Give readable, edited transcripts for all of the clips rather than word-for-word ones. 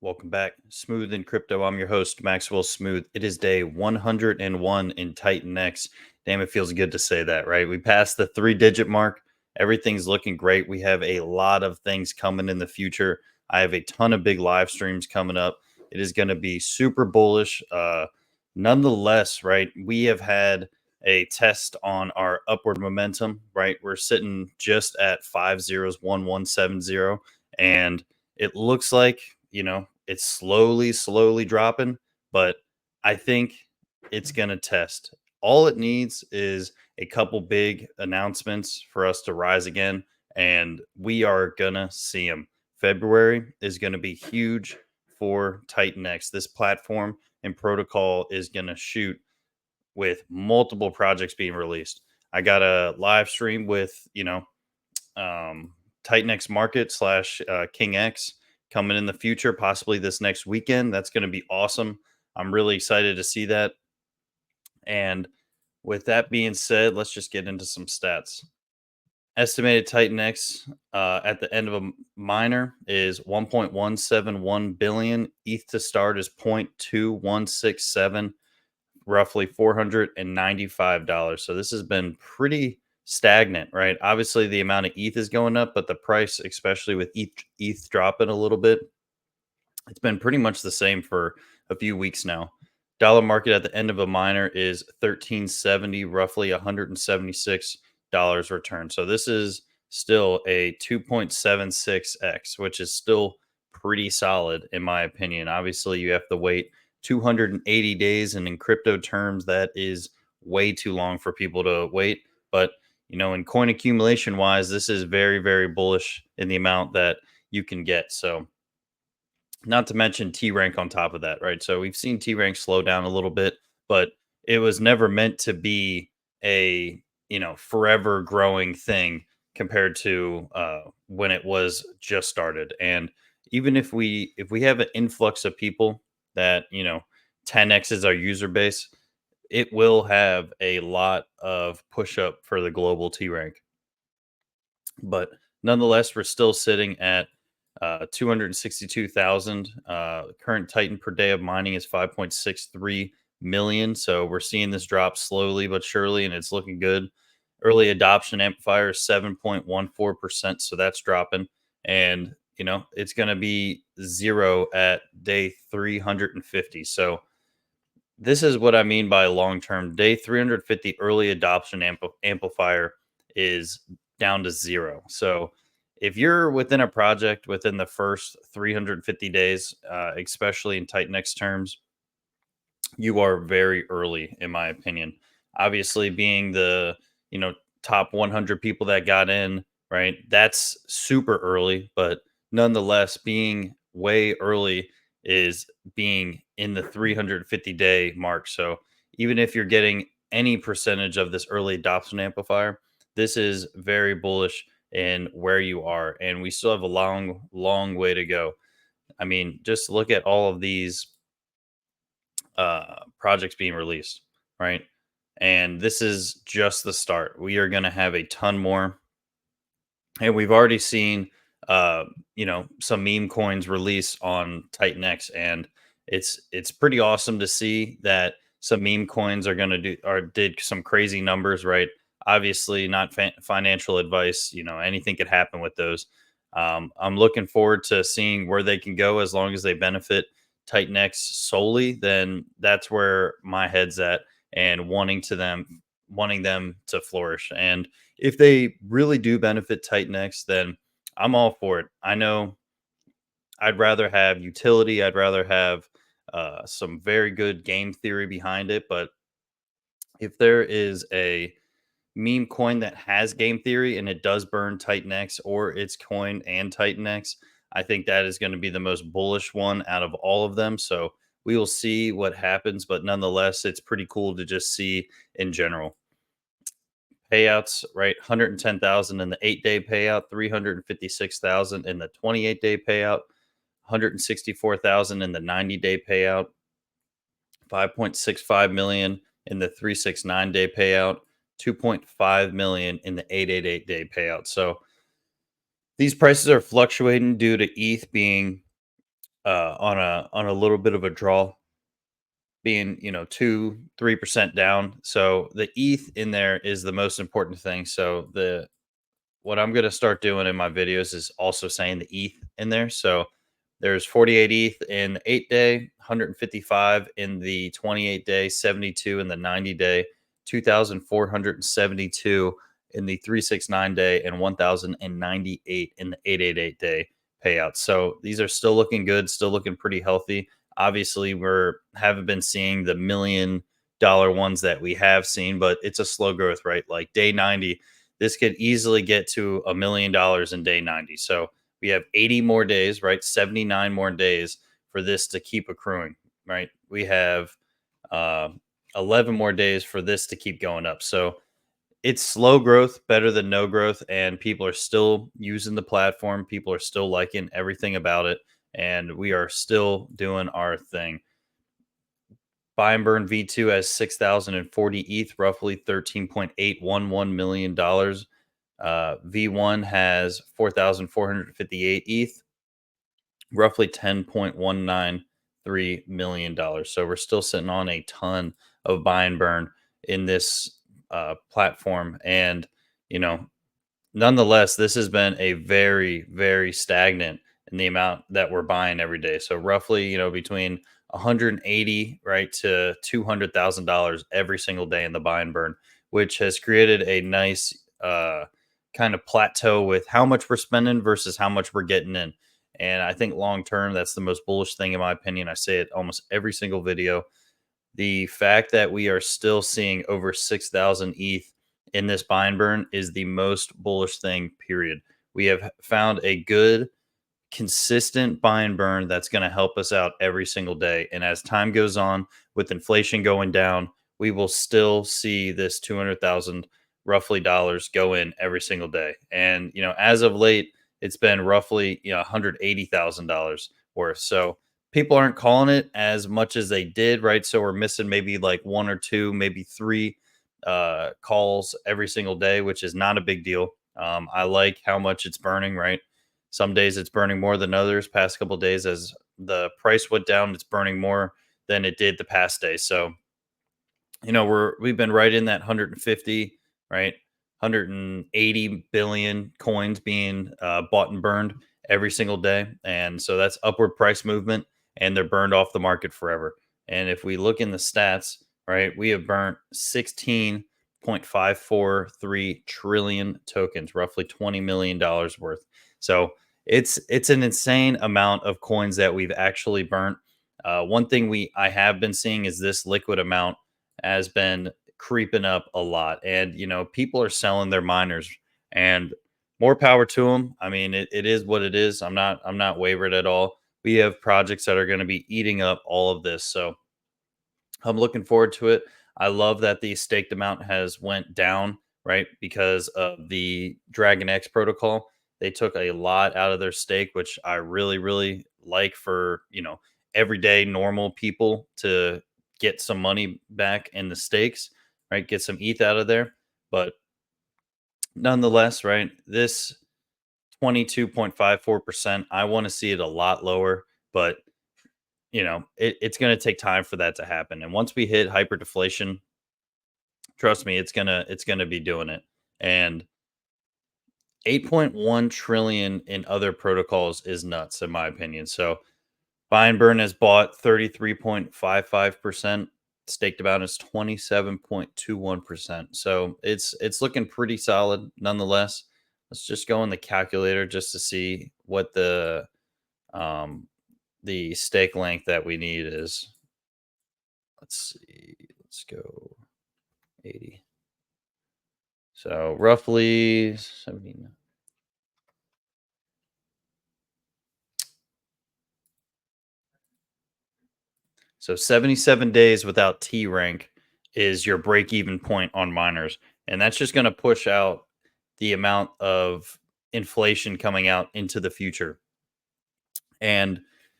Welcome back. Smooth in Crypto. I'm your host, Maxwell Smooth. It is day 101 in TitanX. Damn, it feels good to say that, right? We passed the 3-digit mark. Everything's looking great. We have a lot of things coming in the future. I have a ton of big live streams coming up. It is going to be super bullish. Nonetheless, right, we have had a test on our upward momentum, right? We're sitting just at 501170, and it looks like, it's slowly dropping, but I think it's going to test. All it needs is a couple big announcements for us to rise again, and we are going to see them. February is going to be huge for TitanX. This platform and protocol is going to shoot with multiple projects being released. I got a live stream with, um, TitanX Market slash King X coming in the future, possibly this next weekend. That's going to be awesome. I'm really excited to see that. And with that being said, let's just get into some stats. Estimated TitanX at the end of a miner is 1.171 billion. ETH to start is 0.2167, roughly $495. So this has been pretty stagnant, right? Obviously, the amount of ETH is going up, but the price, especially with ETH dropping a little bit, it's been pretty much the same for a few weeks now. Dollar market at the end of a miner is 1370, roughly $176 return. So this is still a 2.76x, which is still pretty solid in my opinion. Obviously, you have to wait 280 days, and in crypto terms, that is way too long for people to wait. But in coin accumulation wise, this is very, very bullish in the amount that you can get. So not to mention T rank on top of that, right? So we've seen T rank slow down a little bit, but it was never meant to be a forever growing thing compared to when it was just started. And even if we have an influx of people that 10x is our user base, it will have a lot of push up for the global T rank. But nonetheless, we're still sitting at 262,000. Current Titan per day of mining is 5.63 million. So we're seeing this drop slowly but surely, and it's looking good. Early adoption amplifier is 7.14%. So that's dropping. And, it's going to be zero at day 350. So this is what I mean by long term. Day 350 early adoption amplifier is down to zero. So if you're within a project within the first 350 days, especially in TitanX terms, you are very early, in my opinion. Obviously, being the top 100 people that got in, right? That's super early, but nonetheless, being way early is being in the 350-day mark. So even if you're getting any percentage of this early adoption amplifier, this is very bullish in where you are, and we still have a long way to go. I mean, just look at all of these projects being released, right? And this is just the start. We are going to have a ton more, and we've already seen, some meme coins release on TitanX, and it's pretty awesome to see that some meme coins are going to do or did some crazy numbers, right? Obviously, not financial advice. Anything could happen with those. I'm looking forward to seeing where they can go as long as they benefit TitanX solely. Then that's where my head's at, and wanting them to flourish. And if they really do benefit TitanX, then I'm all for it. I know I'd rather have utility. I'd rather have some very good game theory behind it. But if there is a meme coin that has game theory and it does burn TitanX or its coin and TitanX, I think that is going to be the most bullish one out of all of them. So we will see what happens. But nonetheless, it's pretty cool to just see in general. Payouts, right? 110,000 in the 8-day payout, 356,000 in the 28-day payout, 164,000 in the 90-day payout, 5.65 million in the 369-day payout, 2.5 million in the 888-day payout. So these prices are fluctuating due to ETH being on a little bit of a draw, being 2-3% down. So the ETH in there is the most important thing. So the what I'm going to start doing in my videos is also saying the ETH in there. So there's 48 ETH in the 8 day, 155 in the 28 day, 72 in the 90 day, 2,472 in the 369 day, and 1,098 in the 888 day payouts. So these are still looking good, still looking pretty healthy. Obviously, haven't been seeing the $1 million ones that we have seen, but it's a slow growth, right? Like day 90, this could easily get to $1 million in day 90. So we have 80 more days, right? 79 more days for this to keep accruing, right? We have uh, 11 more days for this to keep going up. So it's slow growth, better than no growth, and people are still using the platform. People are still liking everything about it, and we are still doing our thing. Buy and burn V2 has 6,040 ETH, roughly $13.811 million. V1 has 4,458 ETH, roughly $10.193 million. So we're still sitting on a ton of buy and burn in this platform. And, you know, nonetheless, this has been a very, very stagnant in the amount that we're buying every day. So roughly, between 180 right to $200,000 every single day in the buy and burn, which has created a nice kind of plateau with how much we're spending versus how much we're getting in. And I think long term, that's the most bullish thing in my opinion. I say it almost every single video. The fact that we are still seeing over 6,000 ETH in this buy and burn is the most bullish thing, period. We have found a good consistent buy and burn that's going to help us out every single day. And as time goes on, with inflation going down, we will still see this 200,000 roughly dollars go in every single day. And as of late, it's been roughly $180,000 worth. So people aren't calling it as much as they did, right? So we're missing maybe like one or two, maybe three calls every single day, which is not a big deal. I like how much it's burning, right? Some days it's burning more than others. Past couple days, as the price went down, it's burning more than it did the past day. So we've been right in that 150, right, 180 billion coins being bought and burned every single day, and so that's upward price movement, and they're burned off the market forever. And if we look in the stats, right, we have burnt 16.543 trillion tokens, roughly $20 million worth. So it's an insane amount of coins that we've actually burnt. One thing I have been seeing is this liquid amount has been creeping up a lot, and people are selling their miners, and more power to them. I mean, it is what it is. I'm not wavered at all. We have projects that are going to be eating up all of this, so I'm looking forward to it. I love that the staked amount has went down, right? Because of the Dragon X protocol. They took a lot out of their stake, which I really, really like for, everyday normal people to get some money back in the stakes, right? Get some ETH out of there. But nonetheless, right, this 22.54%, I want to see it a lot lower, but it's going to take time for that to happen. And once we hit hyper deflation, trust me, it's gonna be doing it. And 8.1 trillion in other protocols is nuts, in my opinion. So buy and burn has bought 33.55%. Staked about is 27.21%. So it's looking pretty solid nonetheless. Let's just go in the calculator just to see what um the stake length that we need is. Let's see. Let's go 80. So roughly 17. So 77 days without T rank is your break even point on miners. And that's just going to push out the amount of inflation coming out into the future. And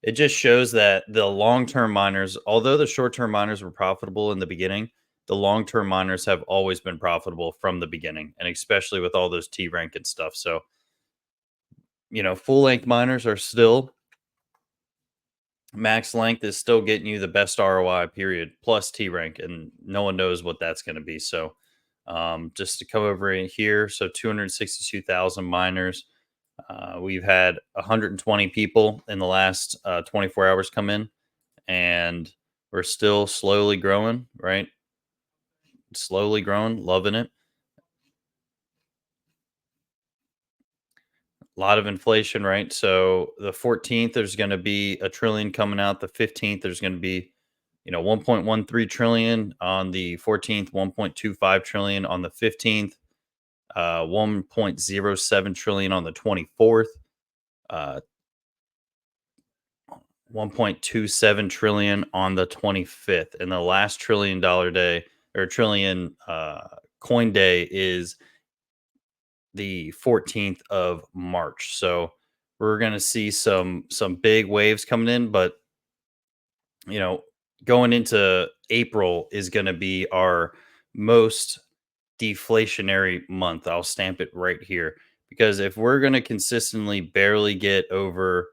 it just shows that the long term miners, although the short term miners were profitable in the beginning, the long term miners have always been profitable from the beginning, and especially with all those T rank and stuff. So, full length miners are still Max length is still getting you the best ROI period plus T rank, and no one knows what that's going to be. So, just to come over in here, so 262,000 miners. We've had 120 people in the last 24 hours come in, and we're still slowly growing, right? Slowly growing, loving it. A lot of inflation, right? So the 14th, there's going to be a trillion coming out. The 15th, there's going to be 1.13 trillion on the 14th, 1.25 trillion on the 15th, 1.07 trillion on the 24th, uh, 1.27 trillion on the 25th, and the last $1 trillion day or trillion coin day is the 14th of March. So we're going to see some big waves coming in, but you know, going into April is going to be our most deflationary month. I'll stamp it right here because if we're going to consistently barely get over,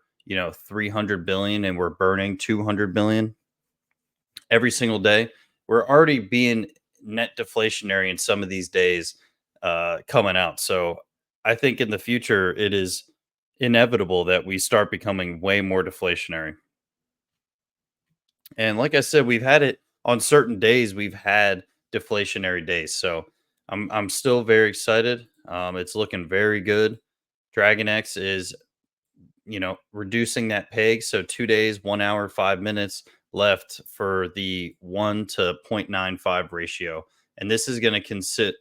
300 billion and we're burning 200 billion every single day, we're already being net deflationary in some of these days coming out. So I think in the future, it is inevitable that we start becoming way more deflationary. And like I said, we've had it on certain days. We've had deflationary days, so I'm still very excited. It's looking very good. Dragon X is reducing that peg. So 2 days, 1 hour, 5 minutes left for the 1 to 0.95 ratio, and this is going to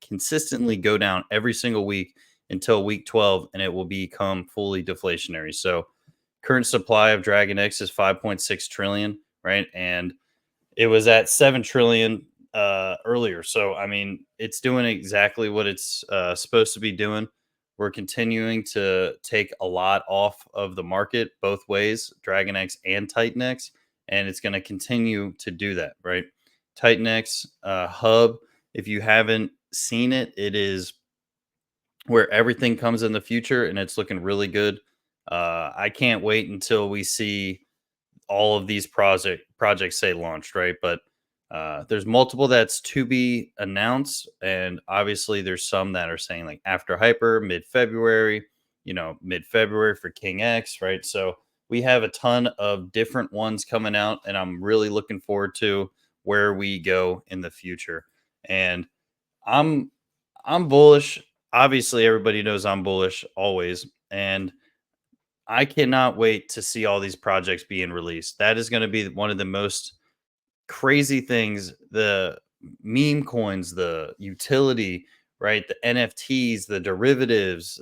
consistently go down every single week until week 12, and it will become fully deflationary. So current supply of Dragon X is 5.6 trillion, right? And it was at 7 trillion earlier. So, I mean, it's doing exactly what it's supposed to be doing. We're continuing to take a lot off of the market both ways, Dragon X and Titan X, and it's going to continue to do that, right? Titan X hub, if you haven't seen it, it is where everything comes in the future and it's looking really good. I can't wait until we see all of these projects say launched, right? But there's multiple that's to be announced, and obviously there's some that are saying like after hyper, mid-February, mid-February for King X, right? So we have a ton of different ones coming out, and I'm really looking forward to where we go in the future. And I'm I'm bullish. Obviously, everybody knows I'm bullish always, and I cannot wait to see all these projects being released. That is going to be one of the most crazy things. The meme coins, the utility, right? The NFTs, the derivatives,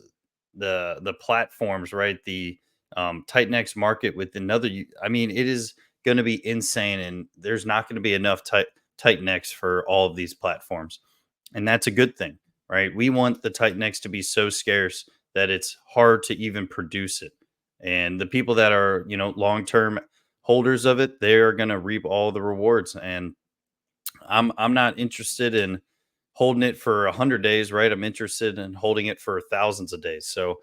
the platforms, right? The TitanX market with another. I mean, it is going to be insane, and there's not going to be enough TitanX for all of these platforms, and that's a good thing, right? We want the TitanX to be so scarce that it's hard to even produce it, and the people that are long term holders of it, they are going to reap all the rewards. And I'm not interested in holding it for 100 days, right? I'm interested in holding it for thousands of days. So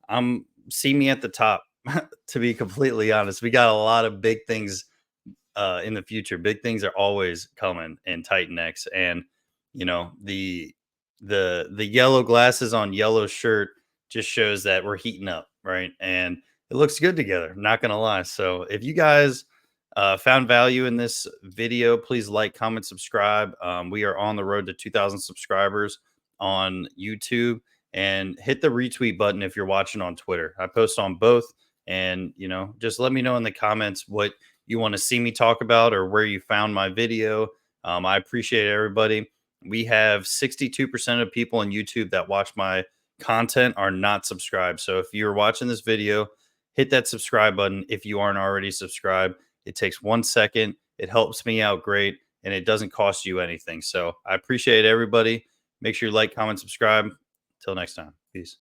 I'm see me at the top. To be completely honest, we got a lot of big things in the future. Big things are always coming in Titan X, and the yellow glasses on yellow shirt just shows that we're heating up, right? And it looks good together. Not gonna lie. So if you guys found value in this video, please like, comment, subscribe. We are on the road to 2,000 subscribers on YouTube, and hit the retweet button if you're watching on Twitter. I post on both, and just let me know in the comments what you want to see me talk about or where you found my video. I appreciate everybody. We have 62% of people on YouTube that watch my content are not subscribed. So if you're watching this video, hit that subscribe button if you aren't already subscribed. It takes 1 second. It helps me out great, and it doesn't cost you anything. So I appreciate everybody. Make sure you like, comment, subscribe. Till next time. Peace.